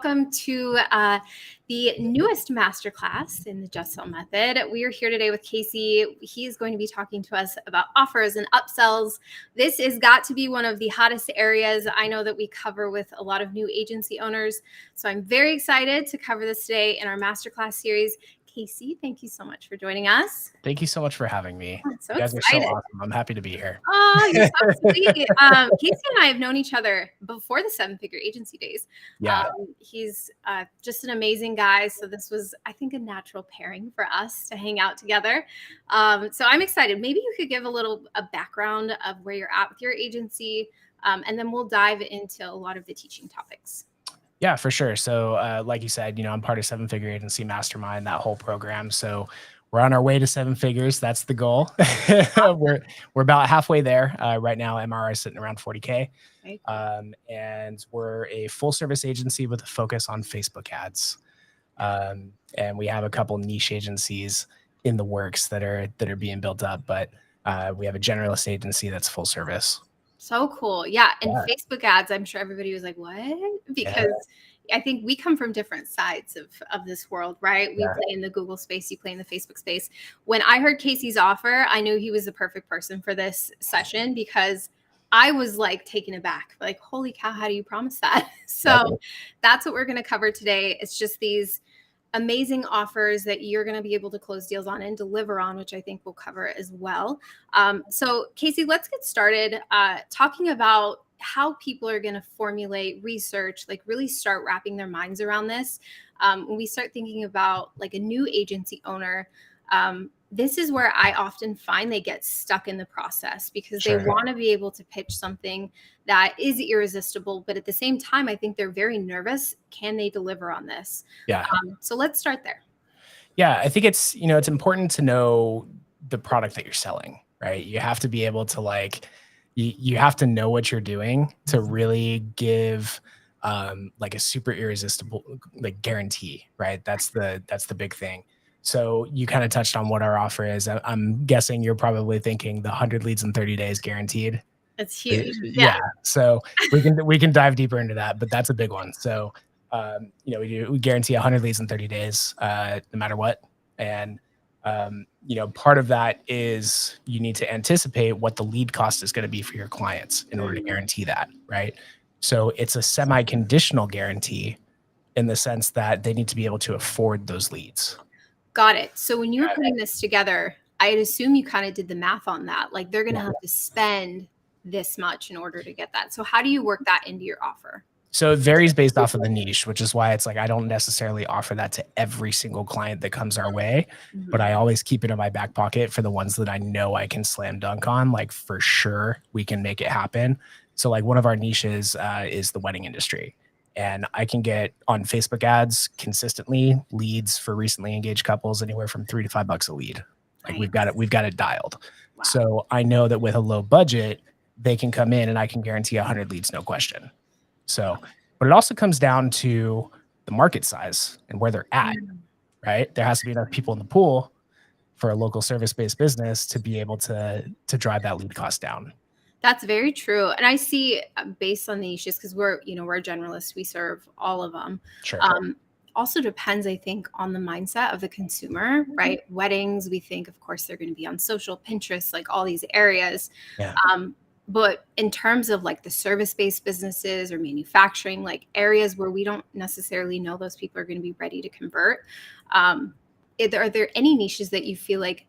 welcome to the newest masterclass in the Just Sell method. We are here today with Casey. He's going to be talking to us about offers and upsells. This has got to be one of the hottest areas I know that we cover with a lot of new agency owners. So I'm very excited to cover this today in our masterclass series. Casey, thank you so much for joining us. Thank you so much for having me. I'm so you guys excited. are so awesome. I'm happy to be here. Oh, you're so sweet. Casey and I have known each other before the seven-figure agency days. Yeah. He's just an amazing guy. So this was, I think, a natural pairing for us to hang out together. So I'm excited. Maybe you could give a background of where you're at with your agency, and then we'll dive into a lot of the teaching topics. Yeah, for sure. So like you said, I'm part of Seven Figure Agency Mastermind, that whole program. So we're on our way to seven figures. That's the goal. We're about halfway there. Right now, MRR is sitting around 40K. And we're a full service agency with a focus on Facebook ads. And we have a couple niche agencies in the works that are being built up, but we have a generalist agency that's full service. So cool. Yeah. And Facebook ads, I'm sure everybody was like, what? Because I think we come from different sides of this world, right? We play in the Google space, you play in the Facebook space. When I heard Casey's offer, I knew he was the perfect person for this session because I was like taken aback, like, holy cow, how do you promise that? So that's what we're going to cover today. It's just these amazing offers that you're going to be able to close deals on and deliver on, which I think we'll cover as well. So Casey, let's get started talking about how people are going to formulate research, like really start wrapping their minds around this. When we start thinking about like a new agency owner, this is where I often find they get stuck in the process because they want to be able to pitch something that is irresistible. But at the same time, I think they're very nervous. Can they deliver on this? Yeah. So let's start there. Yeah, I think it's, it's important to know the product that you're selling, right? You have to be able to you have to know what you're doing to really give like a super irresistible guarantee, right? That's the big thing. So you kind of touched on what our offer is. I'm guessing you're probably thinking the 100 leads in 30 days guaranteed. It's huge. Yeah. So we can dive deeper into that, but that's a big one. So we guarantee 100 leads in 30 days, no matter what. And part of that is you need to anticipate what the lead cost is going to be for your clients in order to guarantee that, right? So it's a semi-conditional guarantee in the sense that they need to be able to afford those leads. Got it. So when you were putting this together, I'd assume you kind of did the math on that. Like they're going to have to spend this much in order to get that. So how do you work that into your offer? So it varies based off of the niche, which is why it's like I don't necessarily offer that to every single client that comes our way, but I always keep it in my back pocket for the ones that I know I can slam dunk on. Like for sure, we can make it happen. So like one of our niches is the wedding industry. And I can get on Facebook ads consistently leads for recently engaged couples anywhere from $3 to $5 a lead. Like we've got it dialed. Wow. So I know that with a low budget, they can come in and I can guarantee 100 leads, no question. So, but it also comes down to the market size and where they're at, right? There has to be enough people in the pool for a local service-based business to be able to drive that lead cost down. That's very true. And I see based on the niches, because we're a generalist, we serve all of them. Sure. Also depends, I think, on the mindset of the consumer, right? Weddings, we think, of course, they're going to be on social, Pinterest, like all these areas. Yeah. But in terms of like the service-based businesses or manufacturing, like areas where we don't necessarily know those people are going to be ready to convert, are there any niches that you feel like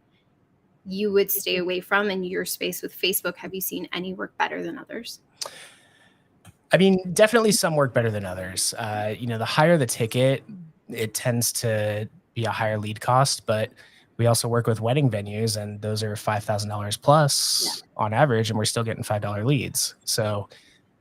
you would stay away from in your space with Facebook? Have you seen any work better than others? I mean, definitely some work better than others. The higher the ticket, it tends to be a higher lead cost, but we also work with wedding venues and those are $5,000 plus on average, and we're still getting $5 leads. So,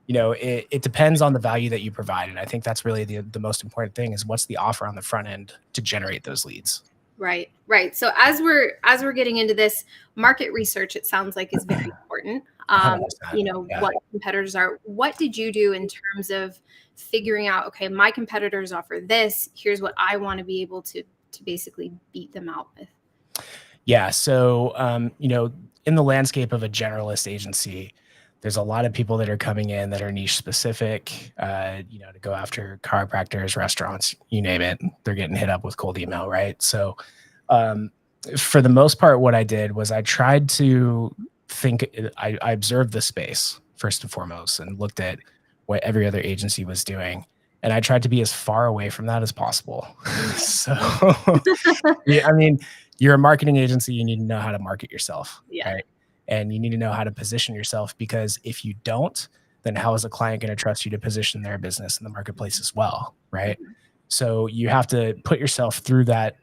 it depends on the value that you provide. And I think that's really the most important thing is what's the offer on the front end to generate those leads. Right. So as we're getting into this, market research, it sounds like is very important. What competitors are. What did you do in terms of figuring out, okay, my competitors offer this, here's what I want to be able to basically beat them out with? Yeah. So, in the landscape of a generalist agency, There's a lot of people that are coming in that are niche specific, you know, to go after chiropractors, restaurants, you name it. They're getting hit up with cold email, right? So for the most part, what I did was I tried to I observed the space first and foremost and looked at what every other agency was doing. And I tried to be as far away from that as possible. So, yeah, I mean, you're a marketing agency, you need to know how to market yourself, right? And you need to know how to position yourself, because if you don't, then how is a client going to trust you to position their business in the marketplace as well, right? So you have to put yourself through that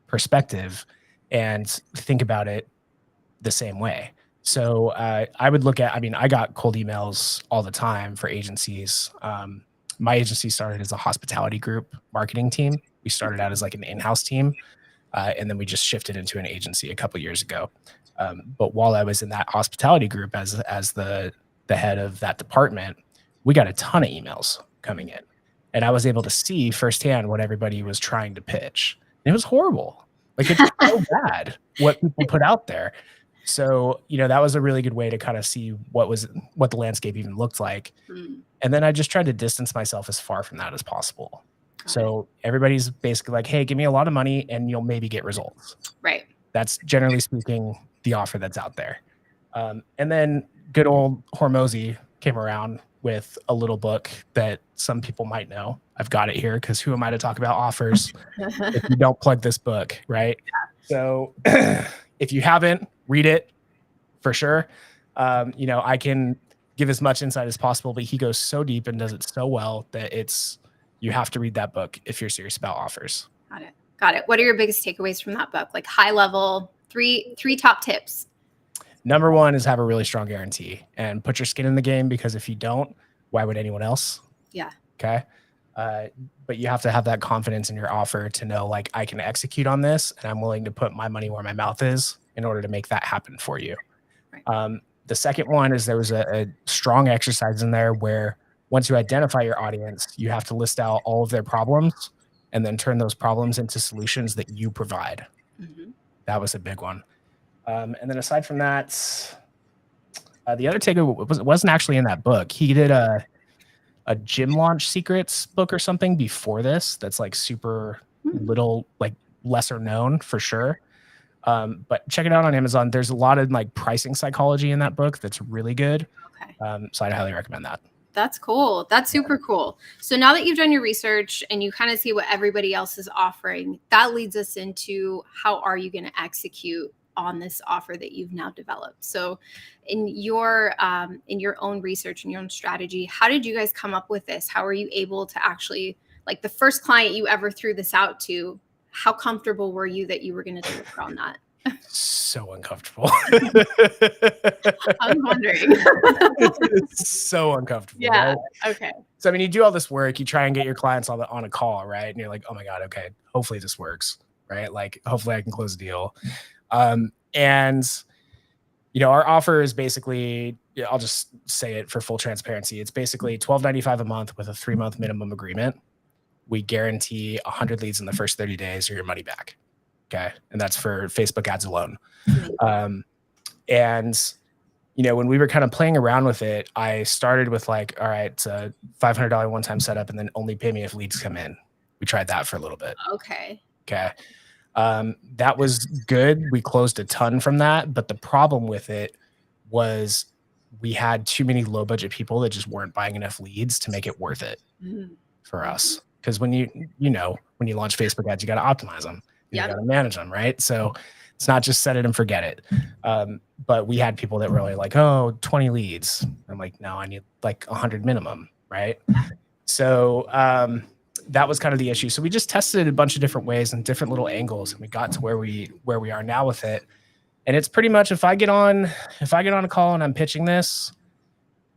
perspective and think about it the same way. So I would look at, I mean, I got cold emails all the time for agencies. My agency started as a hospitality group marketing team. We started out as like an in-house team, and then we just shifted into an agency a couple years ago. But while I was in that hospitality group as the head of that department, we got a ton of emails coming in, and I was able to see firsthand what everybody was trying to pitch. And it was horrible. Like, it's so bad what people put out there. So, you know, that was a really good way to kind of see what the landscape even looked like. And then I just tried to distance myself as far from that as possible. So everybody's basically like, hey, give me a lot of money and you'll maybe get results. Right. That's generally speaking the offer that's out there. And then good old Hormozy came around with a little book that some people might know. I've got it here because who am I to talk about offers if you don't plug this book, right? So if you haven't, read it for sure. You know, I can give as much insight as possible, but he goes so deep and does it so well that you have to read that book if you're serious about offers. Got it. What are your biggest takeaways from that book? Like high level, three top tips. Number one is have a really strong guarantee and put your skin in the game, because if you don't, why would anyone else? Yeah. Okay. But you have to have that confidence in your offer to know, like, I can execute on this and I'm willing to put my money where my mouth is in order to make that happen for you. Right. The second one is there was a strong exercise in there where once you identify your audience, you have to list out all of their problems and then turn those problems into solutions that you provide. That was a big one. And then aside from that, the other takeaway wasn't actually in that book. He did a gym launch secrets book or something before this that's like super little, like lesser known for sure. But check it out on Amazon. There's a lot of like pricing psychology in that book that's really good. So I'd highly recommend that. That's cool. That's super cool. So now that you've done your research and you kind of see what everybody else is offering, that leads us into how are you going to execute on this offer that you've now developed. So in your own research and your own strategy, how did you guys come up with this? How are you able to actually, like the first client you ever threw this out to, how comfortable were you that you were going to deliver on that? So uncomfortable. I'm wondering. It's so uncomfortable. Yeah. Right? Okay. So, I mean, you do all this work, you try and get your clients on a call, right? And you're like, oh my God, okay, hopefully this works, right? Like, hopefully I can close a deal. And, you know, our offer is basically, I'll just say it for full transparency. It's basically $12.95 a month with a 3-month minimum agreement. We guarantee 100 leads in the first 30 days or your money back. Okay. And that's for Facebook ads alone. And, you know, when we were kind of playing around with it, I started with like, all right, it's a $500 one-time setup and then only pay me if leads come in. We tried that for a little bit. Okay. That was good. We closed a ton from that. But the problem with it was we had too many low budget people that just weren't buying enough leads to make it worth it for us. Because when you launch Facebook ads, you got to optimize them. You got to manage them, right? So it's not just set it and forget it. But we had people that were really like, oh, 20 leads. I'm like, no, I need like 100 minimum, right? So that was kind of the issue. So we just tested a bunch of different ways and different little angles, and we got to where we are now with it. And it's pretty much if I get on a call and I'm pitching this,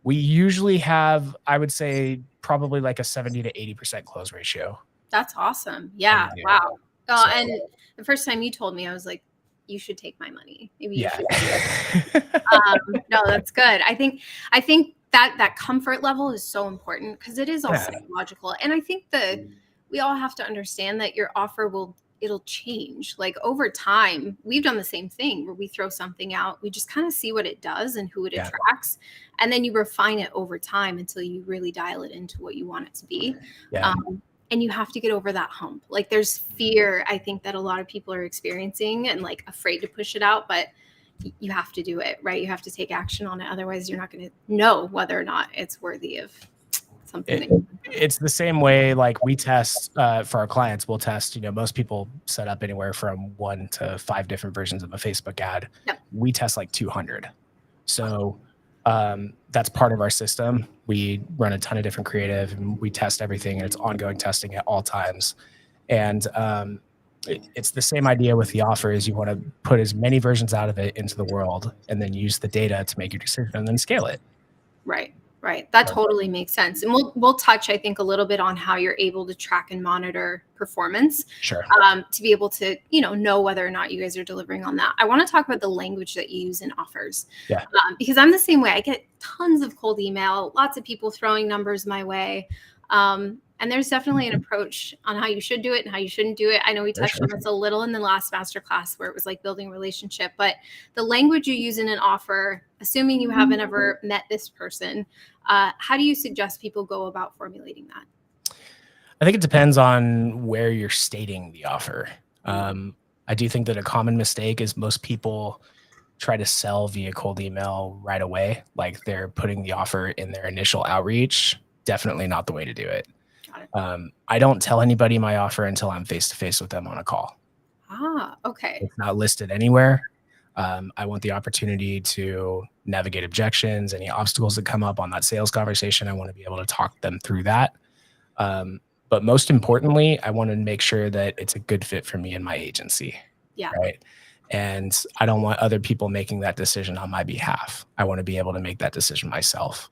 we usually have, I would say, probably like a 70 to 80% close ratio. That's awesome. Yeah. Wow. And the first time you told me, I was like, you should take my money. Maybe you should. No, that's good. I think that comfort level is so important because it is all psychological. And I think that we all have to understand that your offer will it'll change. Like over time, we've done the same thing where we throw something out, we just kind of see what it does and who it attracts. And then you refine it over time until you really dial it into what you want it to be. And you have to get over that hump. Like there's fear, I think, that a lot of people are experiencing and like afraid to push it out, but you have to do it, right? You have to take action on it. Otherwise you're not going to know whether or not it's worthy of something. It's the same way, like we test for our clients, we'll test, you know, most people set up anywhere from 1 to 5 different versions of a Facebook ad. We test like 200. So that's part of our system. We run a ton of different creative and we test everything, and it's ongoing testing at all times. And it's the same idea with the offer. Is you want to put as many versions out of it into the world and then use the data to make your decision and then scale it. Right. That totally makes sense. And we'll touch, I think, a little bit on how you're able to track and monitor performance. Sure. To be able to, know whether or not you guys are delivering on that. I want to talk about the language that you use in offers. Yeah. Because I'm the same way. I get tons of cold email, lots of people throwing numbers my way. And there's definitely an approach on how you should do it and how you shouldn't do it. I know we touched on this a little in the last masterclass where it was like building a relationship, but the language you use in an offer, assuming you haven't ever met this person, how do you suggest people go about formulating that? I think it depends on where you're stating the offer. I do think that a common mistake is most people try to sell via cold email right away. Like they're putting the offer in their initial outreach. Definitely not the way to do it. I don't tell anybody my offer until I'm face-to-face with them on a call. Okay. It's not listed anywhere. I want the opportunity to navigate objections, any obstacles that come up on that sales conversation. I want to be able to talk them through that. But most importantly, I want to make sure that it's a good fit for me and my agency. Yeah. Right. And I don't want other people making that decision on my behalf. I want to be able to make that decision myself.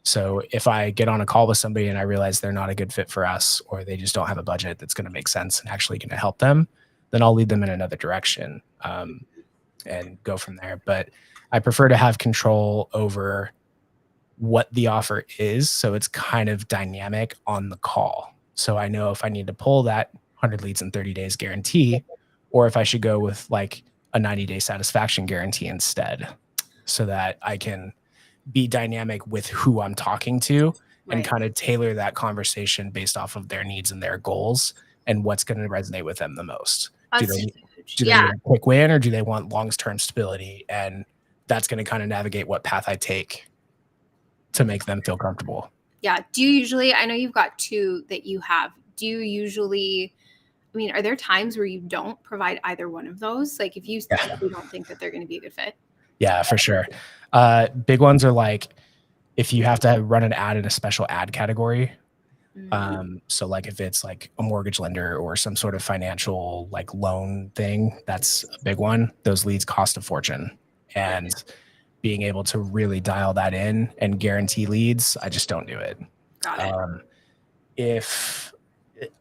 So if I get on a call with somebody and I realize they're not a good fit for us, or they just don't have a budget that's going to make sense and actually going to help them, then I'll lead them in another direction and go from there. But I prefer to have control over what the offer is. So it's kind of dynamic on the call. So I know if I need to pull that 100 leads in 30 days guarantee, or if I should go with like a 90-day satisfaction guarantee instead, so that I can be dynamic with who I'm talking to and kind of tailor that conversation based off of their needs and their goals and what's going to resonate with them the most. Do they want a quick win, or do they want long-term stability? And that's going to kind of navigate what path I take to make them feel comfortable. Yeah. Do you usually, I know you've got 2 that you have. Do you usually, are there times where you don't provide either one of those? Like if you don't think that they're going to be a good fit? Yeah, for sure. Big ones are like if you have to run an ad in a special ad category. So like if it's like a mortgage lender or some sort of financial like loan thing, that's a big one. Those leads cost a fortune, and being able to really dial that in and guarantee leads, I just don't do it. Got it. If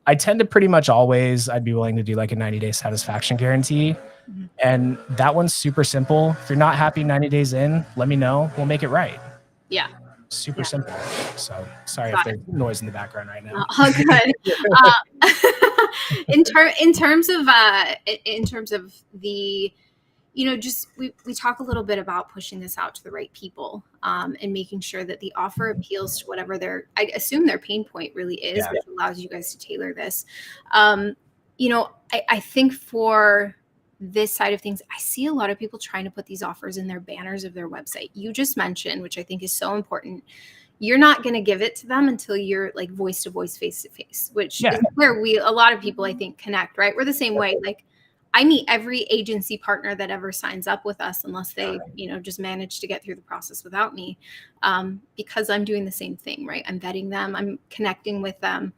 I tend to pretty much always, I'd be willing to do like a 90-day satisfaction guarantee. And that one's super simple. If you're not happy 90 days in, let me know. We'll make it right. Yeah. Super simple. So sorry if there's noise in the background right now. Oh, good. In terms of the, just we talk a little bit about pushing this out to the right people and making sure that the offer appeals to whatever I assume their pain point really is, which allows you guys to tailor this. I think for this side of things, I see a lot of people trying to put these offers in their banners of their website. You just mentioned, which I think is so important, you're not going to give it to them until you're like voice to voice, face to face, which is where a lot of people, I think, connect, right? We're the same way. Like I meet every agency partner that ever signs up with us, unless they, just manage to get through the process without me, because I'm doing the same thing, right? I'm vetting them, I'm connecting with them.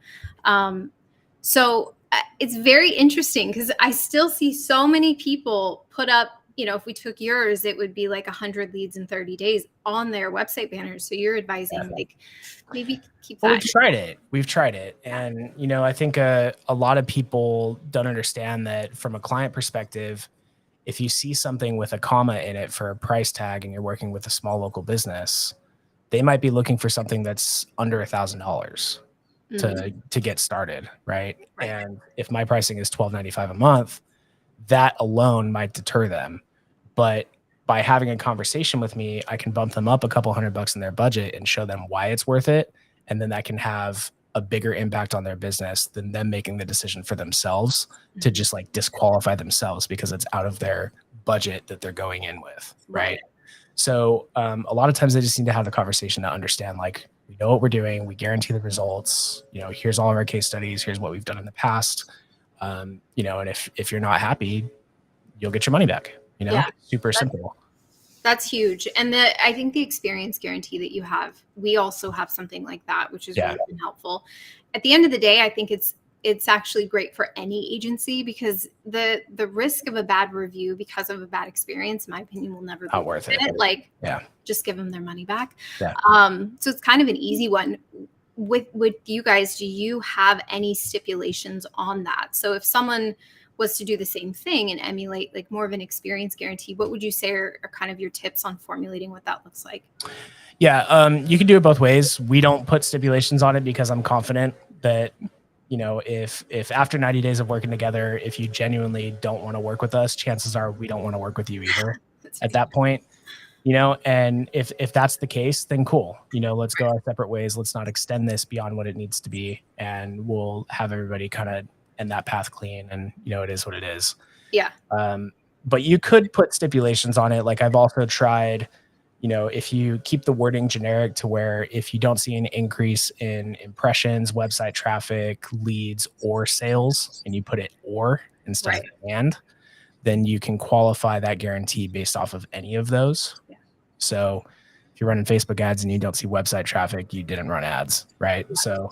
So it's very interesting because I still see so many people put up, if we took yours, it would be like 100 leads in 30 days on their website banners. So you're advising like maybe keep that. Well, we've tried it. And, I think a lot of people don't understand that from a client perspective, if you see something with a comma in it for a price tag and you're working with a small local business, they might be looking for something that's under $1,000. to get started, right? And if my pricing is $12.95 a month, that alone might deter them. But by having a conversation with me, I can bump them up a couple $100 in their budget and show them why it's worth it. And then that can have a bigger impact on their business than them making the decision for themselves to just like disqualify themselves because it's out of their budget that they're going in with. Right. So a lot of times they just need to have the conversation to understand, like, we know what we're doing. We guarantee the results. You know, here's all of our case studies. Here's what we've done in the past. You know, and if you're not happy, you'll get your money back. You know, super simple. That's huge. And I think the experience guarantee that you have, we also have something like that, which is really been helpful. At the end of the day, I think it's actually great for any agency because the risk of a bad review because of a bad experience, in my opinion, will never be worth it. Like, just give them their money back. Yeah. So it's kind of an easy one. With you guys, do you have any stipulations on that? So if someone was to do the same thing and emulate like more of an experience guarantee, what would you say are kind of your tips on formulating what that looks like? Yeah, you can do it both ways. We don't put stipulations on it because I'm confident that, you know, if after 90 days of working together, if you genuinely don't want to work with us, chances are we don't want to work with you either at that point, you know, and if that's the case, then cool. You know, let's go our separate ways. Let's not extend this beyond what it needs to be. And we'll have everybody kind of end that path clean. And, you know, it is what it is. Yeah. But you could put stipulations on it. Like I've also tried, you know, if you keep the wording generic to where if you don't see an increase in impressions, website traffic, leads, or sales, and you put it or instead of and, then you can qualify that guarantee based off of any of those. Yeah. So if you're running Facebook ads and you don't see website traffic, you didn't run ads, right? So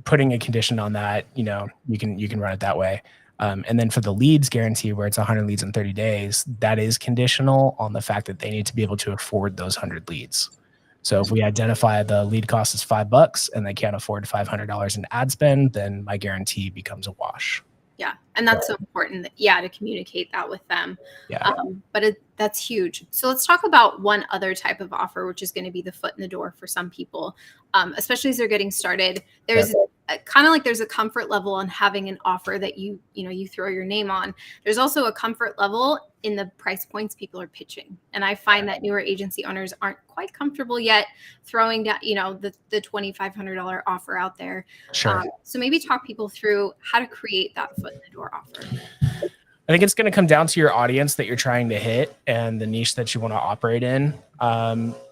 putting a condition on that, you know, you can run it that way. And then for the leads guarantee, where it's 100 leads in 30 days, that is conditional on the fact that they need to be able to afford those 100 leads. So if we identify the lead cost is $5 and they can't afford $500 in ad spend, then my guarantee becomes a wash. Yeah. And that's so important that, to communicate that with them. Yeah. But that's huge. So let's talk about one other type of offer, which is going to be the foot in the door for some people, especially as they're getting started. There's kind of like there's a comfort level on having an offer that you throw your name on. There's also a comfort level in the price points people are pitching. And I find that newer agency owners aren't quite comfortable yet throwing down, the $2,500 offer out there. Sure. So maybe talk people through how to create that foot in the door offer. I think it's going to come down to your audience that you're trying to hit and the niche that you want to operate in.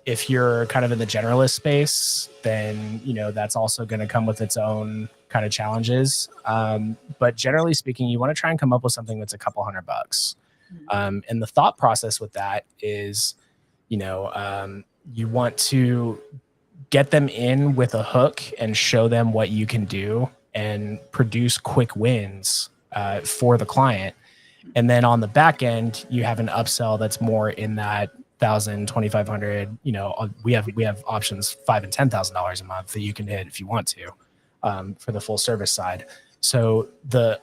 If you're kind of in the generalist space, then, that's also going to come with its own kind of challenges. But generally speaking, you want to try and come up with something that's a couple $100. And the thought process with that is, you want to get them in with a hook and show them what you can do and produce quick wins for the client. And then on the back end, you have an upsell that's more in that $1,000, $2,500. We have options $5,000 and $10,000 a month that you can hit if you want to for the full service side. So the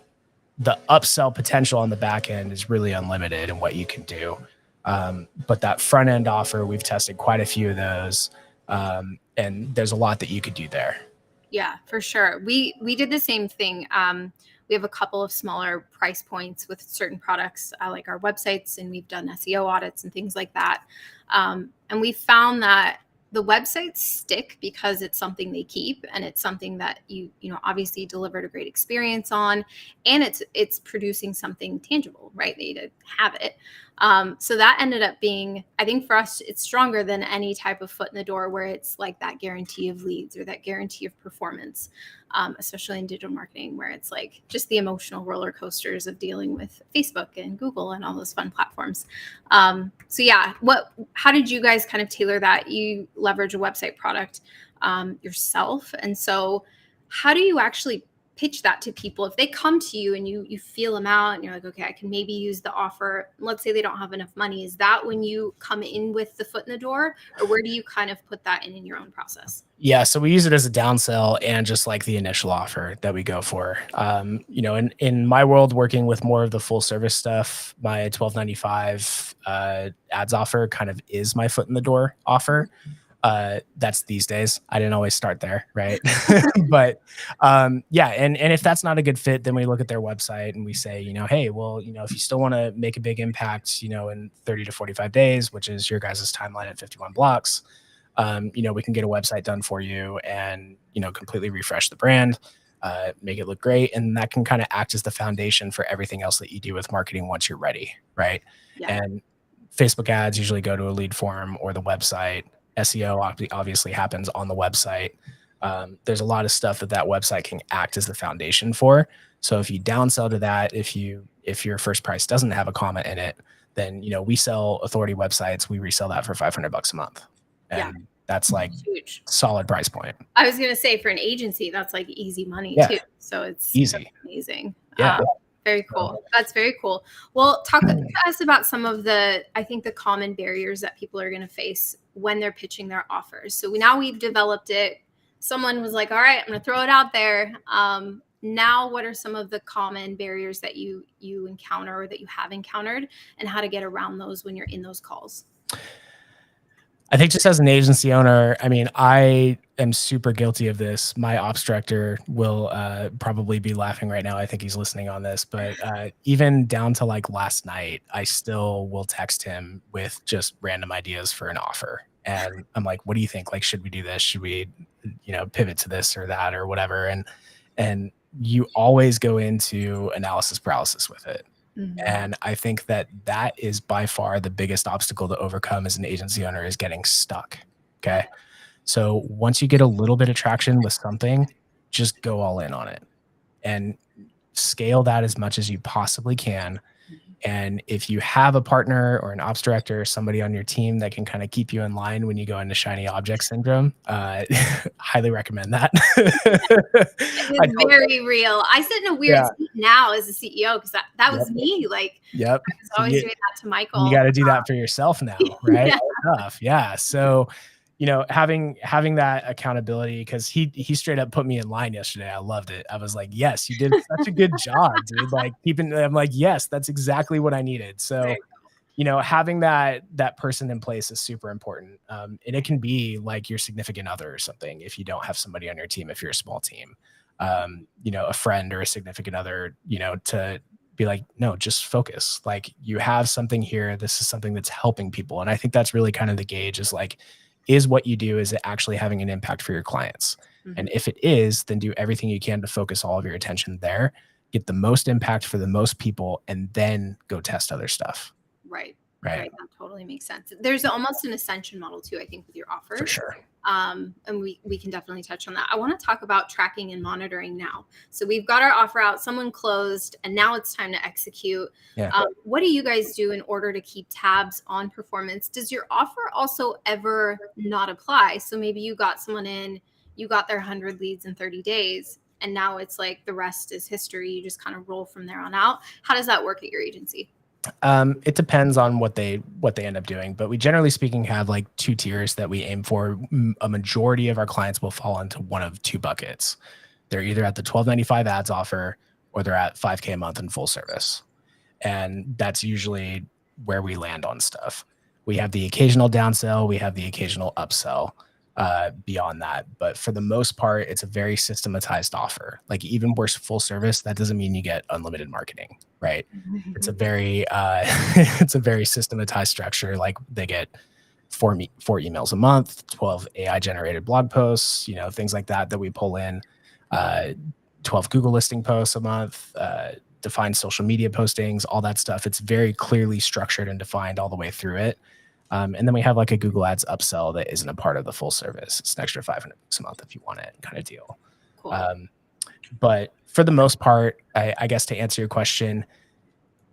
upsell potential on the back end is really unlimited in what you can do. But that front end offer, we've tested quite a few of those, and there's a lot that you could do there. Yeah, for sure. We did the same thing. We have a couple of smaller price points with certain products, like our websites, and we've done SEO audits and things like that. And we found that the websites stick because it's something they keep, and it's something that you obviously delivered a great experience on, and it's producing something tangible, right? They need to have it. So that ended up being, I think for us, it's stronger than any type of foot in the door where it's like that guarantee of leads or that guarantee of performance, especially in digital marketing, where it's like just the emotional roller coasters of dealing with Facebook and Google and all those fun platforms. So yeah, how did you guys kind of tailor that? You leverage a website product yourself. And so how do you actually pitch that to people? If they come to you and you feel them out and you're like, okay, I can maybe use the offer. Let's say they don't have enough money. Is that when you come in with the foot in the door, or where do you kind of put that in your own process? Yeah. So we use it as a downsell and just like the initial offer that we go for. In my world, working with more of the full service stuff, my $12.95 ads offer kind of is my foot in the door offer. That's these days. I didn't always start there, right? But yeah, and if that's not a good fit, then we look at their website and we say, hey, well, if you still want to make a big impact, in 30 to 45 days, which is your guys' timeline at 51 blocks, we can get a website done for you and completely refresh the brand, make it look great, and that can kind of act as the foundation for everything else that you do with marketing once you're ready, right? Yeah. And Facebook ads usually go to a lead form or the website. SEO obviously happens on the website. There's a lot of stuff that website can act as the foundation for. So if you downsell to that, if your first price doesn't have a comment in it, then we sell authority websites. We resell that for $500 a month, and that's like huge, solid price point. I was gonna say for an agency, that's like easy money too. So it's easy, amazing. Yeah. Very cool. That's very cool. Well, talk to us about some of the common barriers that people are going to face when they're pitching their offers. So now we've developed it. Someone was like, all right, I'm going to throw it out there. Now, what are some of the common barriers that you encounter or that you have encountered, and how to get around those when you're in those calls? I think just as an agency owner, I mean, I am super guilty of this. My ops director will probably be laughing right now. I think he's listening on this, but even down to like last night, I still will text him with just random ideas for an offer. And I'm like, what do you think? Like, should we do this? Should we, pivot to this or that or whatever? And you always go into analysis paralysis with it. Mm-hmm. And I think that is by far the biggest obstacle to overcome as an agency owner, is getting stuck. Okay. So once you get a little bit of traction with something, just go all in on it and scale that as much as you possibly can. And if you have a partner or an ops director or somebody on your team that can kind of keep you in line when you go into shiny object syndrome, highly recommend that. It's very real. I sit in a weird seat now as a CEO because that was me. Like, I was always doing that to Michael. You got to do that for yourself now, right? Yeah. So, having that accountability, because he straight up put me in line yesterday. I loved it. I was like, yes, you did such a good job, dude. Like I'm like, yes, that's exactly what I needed. So, having that person in place is super important. And it can be like your significant other or something. If you don't have somebody on your team, if you're a small team, a friend or a significant other, to be like, no, just focus. Like, you have something here. This is something that's helping people. And I think that's really kind of the gauge, is like, is what you do, is it actually having an impact for your clients? Mm-hmm. And if it is, then do everything you can to focus all of your attention there, get the most impact for the most people, and then go test other stuff. Right. That totally makes sense. There's almost an ascension model too, I think, with your offers. For sure. And we can definitely touch on that. I want to talk about tracking and monitoring now. So we've got our offer out, someone closed, and now it's time to execute. Yeah. What do you guys do in order to keep tabs on performance? Does your offer also ever not apply? So maybe you got someone in, you got their 100 leads in 30 days, and now it's like the rest is history. You just kind of roll from there on out. How does that work at your agency? It depends on what they end up doing, but we generally speaking have like two tiers that we aim for. A majority of our clients will fall into one of two buckets. They're either at the $12.95 ads offer, or they're at $5K a month in full service. And that's usually where we land on stuff. We have the occasional downsell, we have the occasional upsell beyond that. But for the most part, it's a very systematized offer. Like, even worse, full service, that doesn't mean you get unlimited marketing, right? It's a very systematized structure. Like, they get four emails a month, 12 AI generated blog posts, things like that we pull in, 12 Google listing posts a month, defined social media postings, all that stuff. It's very clearly structured and defined all the way through it. And then we have like a Google Ads upsell that isn't a part of the full service. It's an extra $500 a month if you want it, kind of deal. Cool. But for the most part, I guess to answer your question,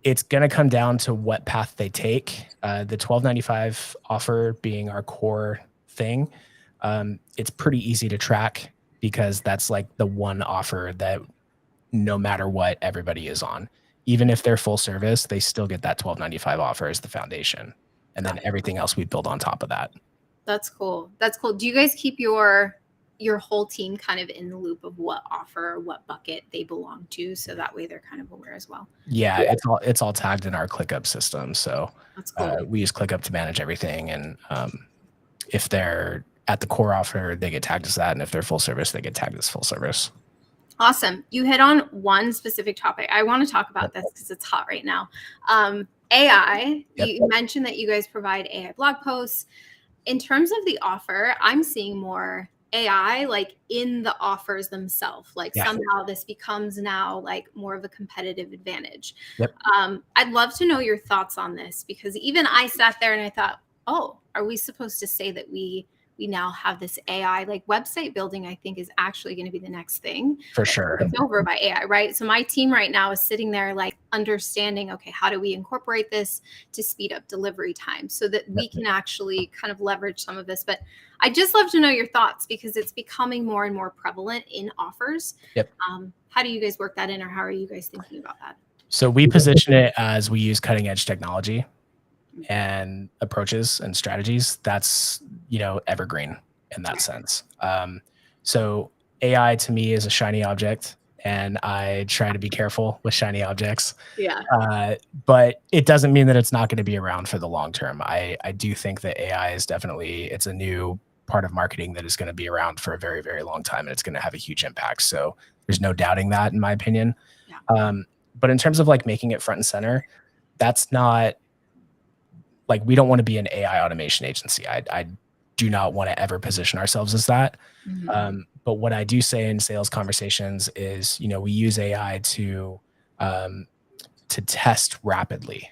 it's going to come down to what path they take. The $12.95 offer being our core thing, it's pretty easy to track, because that's like the one offer that no matter what, everybody is on. Even if they're full service, they still get that $12.95 offer as the foundation. And then everything else we build on top of that. That's cool. Do you guys keep your whole team kind of in the loop of what offer, what bucket they belong to, so that way they're kind of aware as well? Yeah, it's all tagged in our ClickUp system. So that's cool. We use ClickUp to manage everything. And if they're at the core offer, they get tagged as that. And if they're full service, they get tagged as full service. Awesome. You hit on one specific topic. I want to talk about this because it's hot right now. AI, you mentioned that you guys provide AI blog posts. In terms of the offer, I'm seeing more AI like in the offers themselves. Like somehow this becomes now like more of a competitive advantage. I'd love to know your thoughts on this, because even I sat there and I thought, oh, are we supposed to say that we now have this AI, like website building, I think is actually going to be the next thing. For sure. It's over by AI, right? So my team right now is sitting there like understanding, okay, how do we incorporate this to speed up delivery time so that we can actually kind of leverage some of this. But I just love to know your thoughts, because it's becoming more and more prevalent in offers. How do you guys work that in, or how are you guys thinking about that? So we position it as we use cutting edge technology and approaches and strategies that's, evergreen in that sense. So AI to me is a shiny object, and I try to be careful with shiny objects. But it doesn't mean that it's not going to be around for the long term. I do think that AI is definitely, it's a new part of marketing that is going to be around for a very, very long time, and it's going to have a huge impact. So there's no doubting that, in my opinion. But in terms of like making it front and center, that's not, like, we don't want to be an AI automation agency. I do not want to ever position ourselves as that. But what I do say in sales conversations is, we use AI to test rapidly.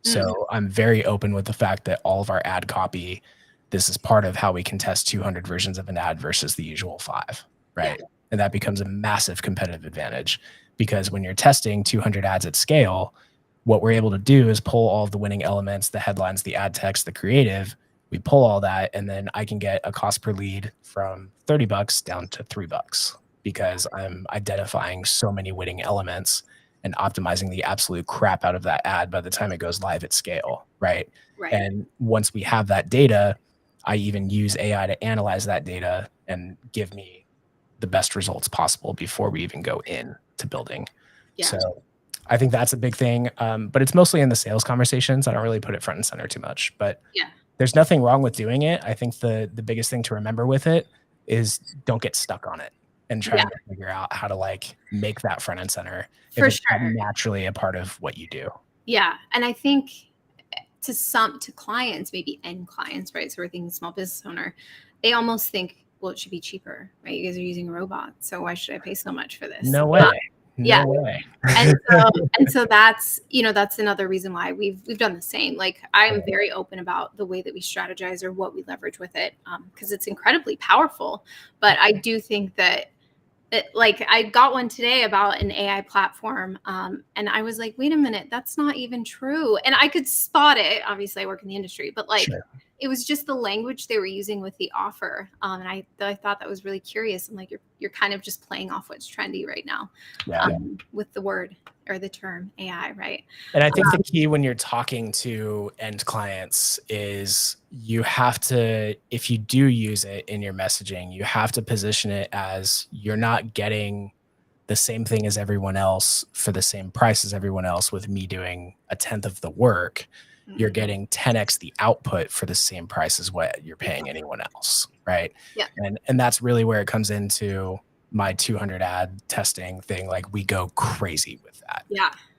So I'm very open with the fact that all of our ad copy, this is part of how we can test 200 versions of an ad versus the usual 5, right? And that becomes a massive competitive advantage, because when you're testing 200 ads at scale, what we're able to do is pull all of the winning elements, the headlines, the ad text, the creative. We pull all that, and then I can get a cost per lead from $30 down to $3, because I'm identifying so many winning elements and optimizing the absolute crap out of that ad by the time it goes live at scale, right? And once we have that data, I even use AI to analyze that data and give me the best results possible before we even go in to building. So I think that's a big thing. But it's mostly in the sales conversations. I don't really put it front and center too much, but there's nothing wrong with doing it. I think the biggest thing to remember with it is don't get stuck on it and try to figure out how to like make that front and center if it's naturally a part of what you do. And I think to clients, maybe end clients, right? So we're thinking small business owner, they almost think, well, it should be cheaper, right? You guys are using a robot, so why should I pay so much for this? No way. No way. and so that's, that's another reason why we've done the same. Like, I'm very open about the way that we strategize or what we leverage with it, because it's incredibly powerful. But I do think that like, I got one today about an AI platform, and I was like, wait a minute, that's not even true. And I could spot it. Obviously, I work in the industry, but like, it was just the language they were using with the offer. And I thought that was really curious. And like, you're kind of just playing off what's trendy right now with the word or the term AI, right? And I think the key when you're talking to end clients is you have to, if you do use it in your messaging, you have to position it as you're not getting the same thing as everyone else for the same price as everyone else with me doing 1/10 of the work. You're getting 10x the output for the same price as what you're paying anyone else, right? And that's really where it comes into my 200 ad testing thing. Like, we go crazy with that.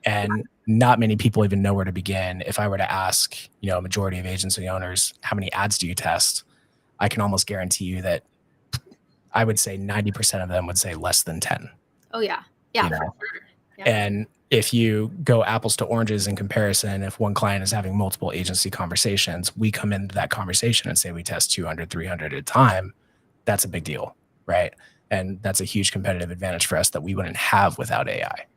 And not many people even know where to begin. If I were to ask, a majority of agency owners, how many ads do you test? I can almost guarantee you that I would say 90% of them would say less than 10. For sure. And if you go apples to oranges in comparison, if one client is having multiple agency conversations, we come into that conversation and say we test 200, 300 at a time. That's a big deal, right? And that's a huge competitive advantage for us that we wouldn't have without AI.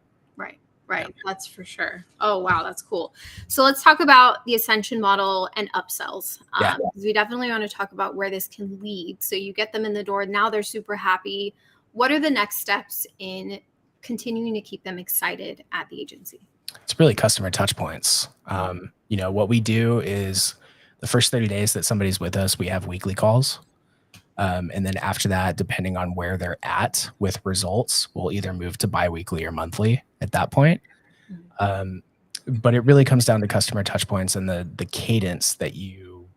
Right. That's for sure. Oh, wow. That's cool. So let's talk about the Ascension model and upsells. Because we definitely want to talk about where this can lead. So you get them in the door. Now they're super happy. What are the next steps in continuing to keep them excited at the agency? It's really customer touch points. What we do is the first 30 days that somebody's with us, we have weekly calls. And then after that, depending on where they're at with results, we'll either move to biweekly or monthly at that point. But it really comes down to customer touch points and the cadence that you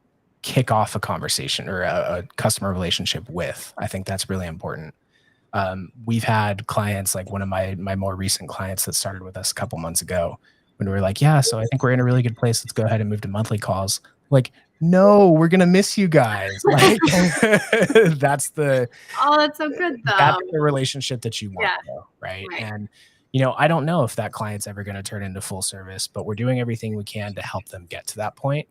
kick off a conversation or a customer relationship with. I think that's really important. We've had clients, like one of my more recent clients that started with us a couple months ago, when we were like, yeah, so I think we're in a really good place. Let's go ahead and move to monthly calls. Like, no, we're going to miss you guys. Like, that's the, oh, that's so good though. That's the relationship that you want, Yeah. though, right? And, I don't know if that client's ever going to turn into full service, but we're doing everything we can to help them get to that point.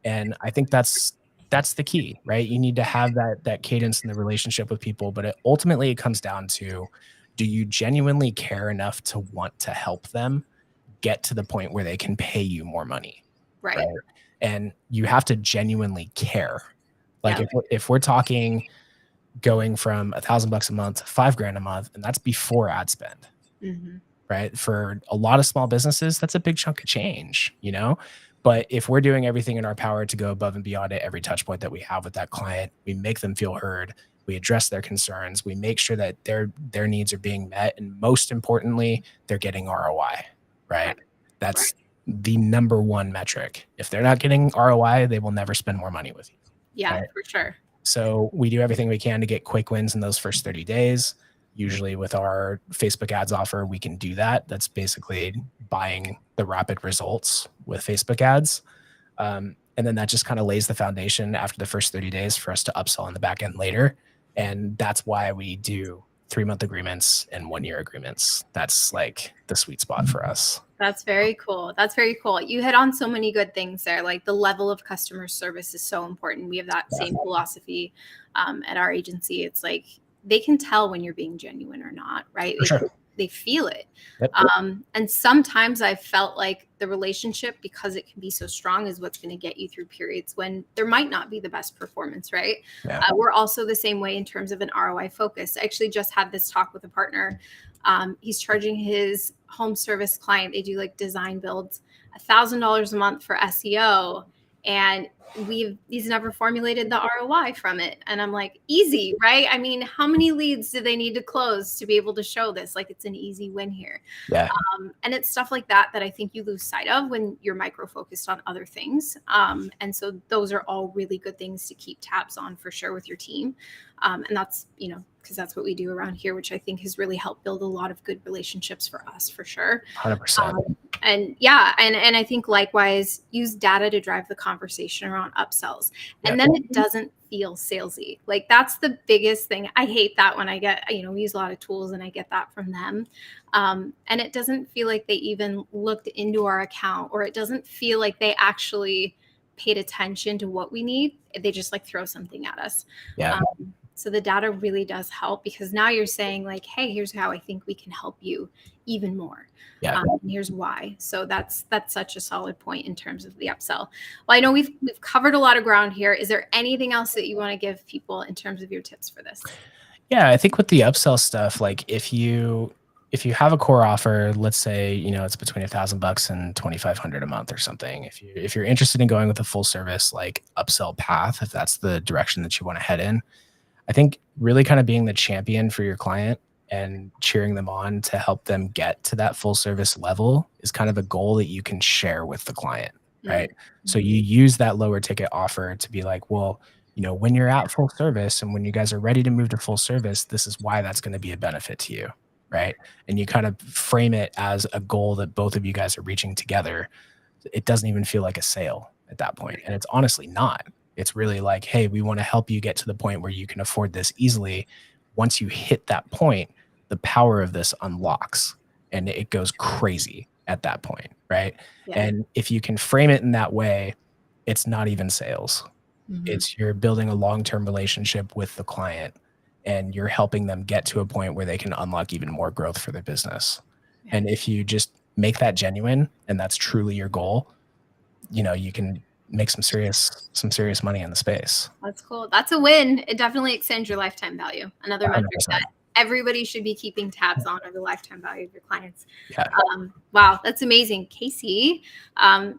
And I think that's the key, right? You need to have that cadence in the relationship with people, but ultimately it comes down to, do you genuinely care enough to want to help them get to the point where they can pay you more money? Right. And you have to genuinely care. Like if we're talking going from $1,000 a month to $5,000 a month, and that's before ad spend, right? For a lot of small businesses, that's a big chunk of change, But if we're doing everything in our power to go above and beyond at every touch point that we have with that client, we make them feel heard, we address their concerns, we make sure that their needs are being met, and most importantly, they're getting ROI, right? That's the number one metric. If they're not getting ROI, they will never spend more money with you. Yeah, for sure. So we do everything we can to get quick wins in those first 30 days. Usually with our Facebook ads offer, we can do that. That's basically buying the rapid results with Facebook ads. And then that just kind of lays the foundation after the first 30 days for us to upsell on the back end later. And that's why we do 3-month agreements and 1-year agreements. That's like the sweet spot for us. That's very cool. That's very cool. You hit on so many good things there. Like the level of customer service is so important. We have that same philosophy at our agency. It's like they can tell when you're being genuine or not, right? They feel it. Yep. And sometimes I felt like the relationship, because it can be so strong, is what's going to get you through periods when there might not be the best performance, right? Yeah. We're also the same way in terms of an ROI focus. I actually just had this talk with a partner. He's charging his home service client, they do like design builds, $1,000 a month for SEO. And he's never formulated the ROI from it. And I'm like, easy, right? I mean, how many leads do they need to close to be able to show this? Like, it's an easy win here. Yeah. And it's stuff like that I think you lose sight of when you're micro focused on other things. And so those are all really good things to keep tabs on for sure with your team. And that's, because that's what we do around here, which I think has really helped build a lot of good relationships for us, for sure. 100%. And yeah, and I think likewise, use data to drive the conversation around upsells. And then it doesn't feel salesy. Like that's the biggest thing. I hate that when I get, we use a lot of tools and I get that from them. And it doesn't feel like they even looked into our account, or it doesn't feel like they actually paid attention to what we need. They just like throw something at us. Yeah. So the data really does help, because now you're saying like, hey, here's how I think we can help you even more. Yeah. And here's why. So that's such a solid point in terms of the upsell. Well, I know we've covered a lot of ground here. Is there anything else that you want to give people in terms of your tips for this? Yeah, I think with the upsell stuff, like if you have a core offer, let's say, it's between $1,000 and $2,500 a month or something. If you're interested in going with a full service, like upsell path, if that's the direction that you want to head in, I think really kind of being the champion for your client and cheering them on to help them get to that full service level is kind of a goal that you can share with the client, right? Mm-hmm. So you use that lower ticket offer to be like, well, when you're at full service and when you guys are ready to move to full service, this is why that's going to be a benefit to you, right? And you kind of frame it as a goal that both of you guys are reaching together. It doesn't even feel like a sale at that point. And it's honestly not. It's really like, hey, we want to help you get to the point where you can afford this easily. Once you hit that point, the power of this unlocks and it goes crazy at that point, right? Yeah. And if you can frame it in that way, it's not even sales. Mm-hmm. It's you're building a long-term relationship with the client and you're helping them get to a point where they can unlock even more growth for their business. Yeah. And if you just make that genuine and that's truly your goal, you can make some serious money in the space. That's cool. That's a win. It definitely extends your lifetime value. Another 100%. Metric that everybody should be keeping tabs on, are the lifetime value of your clients. Yeah. Wow, that's amazing. Casey,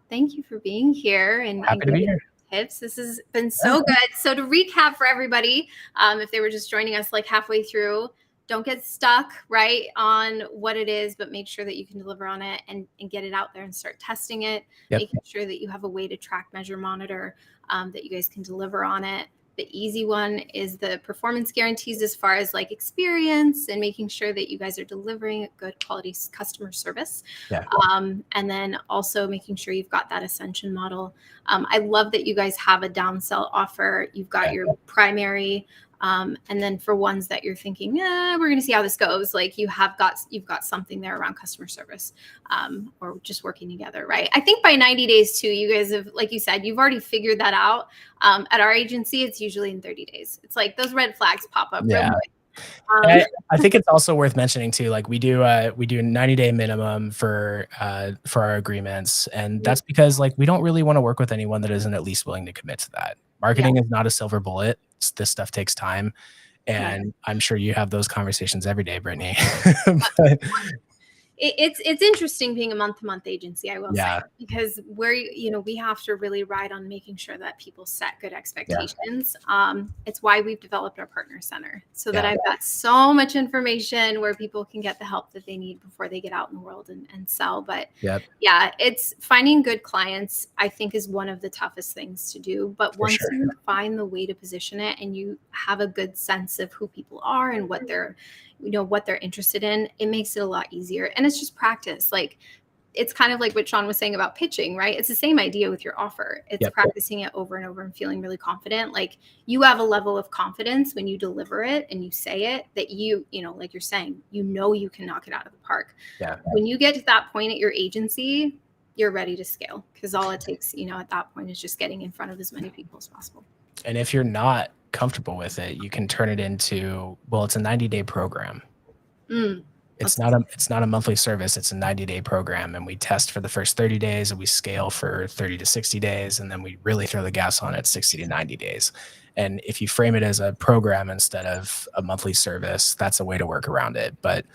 thank you for being here and happy to be here. Tips. This has been so good. So to recap for everybody, if they were just joining us like halfway through, don't get stuck right on what it is, but make sure that you can deliver on it and get it out there and start testing it, making sure that you have a way to track, measure, monitor, that you guys can deliver on it. The easy one is the performance guarantees as far as like experience and making sure that you guys are delivering good quality customer service. Yeah. And then also making sure you've got that ascension model. I love that you guys have a downsell offer. You've got your primary. And then for ones that you're thinking, we're going to see how this goes. Like you've got something there around customer service, or just working together. Right. I think by 90 days too, you guys have, like you said, you've already figured that out. At our agency, it's usually in 30 days. It's like those red flags pop up. Yeah. I think it's also worth mentioning too, like we do a 90-day minimum for our agreements. And that's because like, we don't really want to work with anyone that isn't at least willing to commit to that. Marketing is not a silver bullet. This stuff takes time. And I'm sure you have those conversations every day, Brittany. But it's interesting being a month-to-month agency, I will say, because we have to really ride on making sure that people set good expectations. It's why we've developed our partner center so that I've got so much information where people can get the help that they need before they get out in the world and sell. But it's finding good clients, I think, is one of the toughest things to do. But once you find the way to position it and you have a good sense of who people are and what they're interested in, it makes it a lot easier. And it's just practice. Like it's kind of like what Sean was saying about pitching, right? It's the same idea with your offer. It's practicing it over and over and feeling really confident. Like you have a level of confidence when you deliver it and you say it that like you're saying, you can knock it out of the park. When you get to that point at your agency, you're ready to scale because all it takes, at that point is just getting in front of as many people as possible. And if you're not comfortable with it, you can turn it into, it's a 90-day program. It's not a monthly service. It's a 90-day program. And we test for the first 30 days and we scale for 30 to 60 days. And then we really throw the gas on at 60 to 90 days. And if you frame it as a program instead of a monthly service, that's a way to work around it. But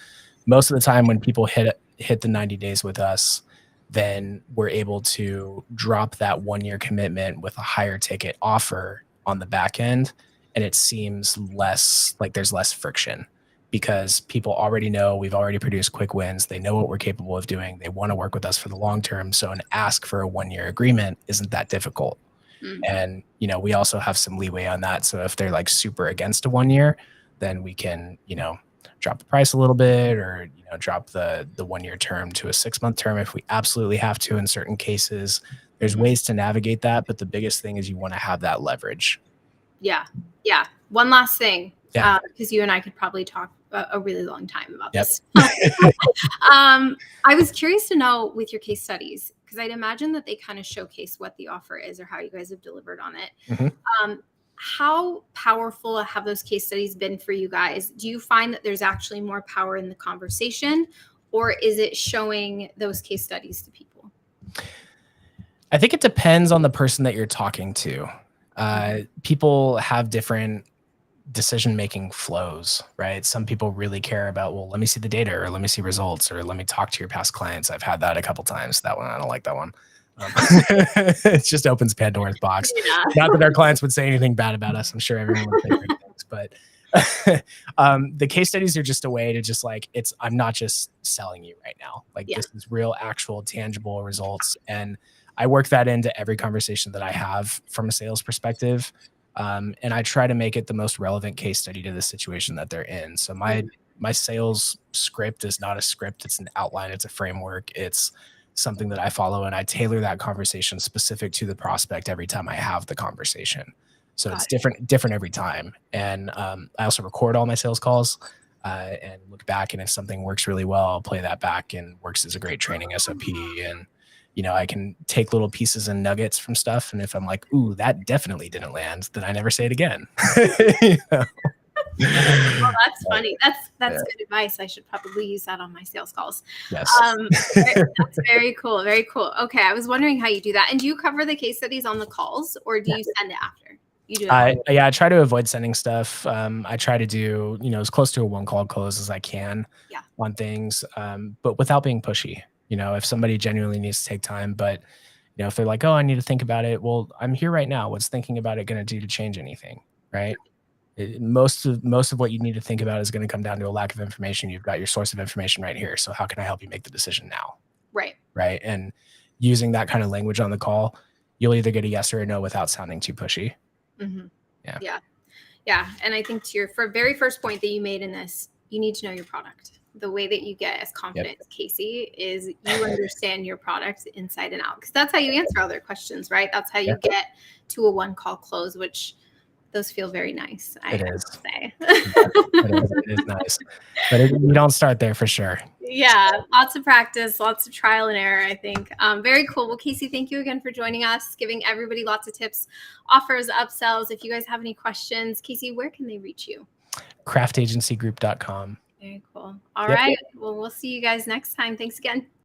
most of the time when people hit the 90 days with us, then we're able to drop that 1-year commitment with a higher ticket offer on the back end. And it seems less like there's less friction because people already know we've already produced quick wins. They know what we're capable of doing. They want to work with us for the long term. So an ask for a 1-year agreement isn't that difficult. And, we also have some leeway on that. So if they're like super against a 1 year, then we can, drop the price a little bit or, drop the 1-year term to a 6-month term if we absolutely have to in certain cases. There's ways to navigate that. But the biggest thing is you want to have that leverage. Yeah. One last thing, because you and I could probably talk a really long time about this. I was curious to know with your case studies, because I'd imagine that they kind of showcase what the offer is or how you guys have delivered on it. How powerful have those case studies been for you guys? Do you find that there's actually more power in the conversation, or is it showing those case studies to people? I think it depends on the person that you're talking to. People have different decision-making flows, right? Some people really care about, let me see the data or let me see results or let me talk to your past clients. I've had that a couple times. That one, I don't like that one. It just opens Pandora's box. Not that our clients would say anything bad about us. I'm sure everyone would say great things, but the case studies are just a way to just like, I'm not just selling you right now. Like this is real, actual, tangible results. And I work that into every conversation that I have from a sales perspective. And I try to make it the most relevant case study to the situation that they're in. So my sales script is not a script. It's an outline. It's a framework. It's something that I follow, and I tailor that conversation specific to the prospect every time I have the conversation. So it's different every time. And I also record all my sales calls and look back. And if something works really well, I'll play that back and works as a great training SOP. And I can take little pieces and nuggets from stuff. And if I'm like, ooh, that definitely didn't land, then I never say it again. Well, that's funny. That's good advice. I should probably use that on my sales calls. Yes. That's very cool. Very cool. Okay. I was wondering how you do that. And do you cover the case studies on the calls or do you send it after? You do it? I try to avoid sending stuff. I try to do, as close to a 1-call close as I can on things, but without being pushy. If somebody genuinely needs to take time, but if they're like, oh, I need to think about it. Well, I'm here right now. What's thinking about it going to do to change anything? Right. Most of what you need to think about is going to come down to a lack of information. You've got your source of information right here. So how can I help you make the decision now? Right. Right. And using that kind of language on the call you'll either get a yes or a no without sounding too pushy. Mm-hmm. Yeah. Yeah. And I think to your very first point that you made in this, you need to know your product. The way that you get as confident as Casey is you understand your product inside and out, because that's how you answer other questions, right? That's how you get to a one call close, which those feel very nice. I have to say. It is nice, but you don't start there for sure. Yeah, lots of practice, lots of trial and error, I think. Very cool. Well, Casey, thank you again for joining us, giving everybody lots of tips, offers, upsells. If you guys have any questions, Casey, where can they reach you? Craftagenzygroup.com. Very cool. All right. Well, we'll see you guys next time. Thanks again.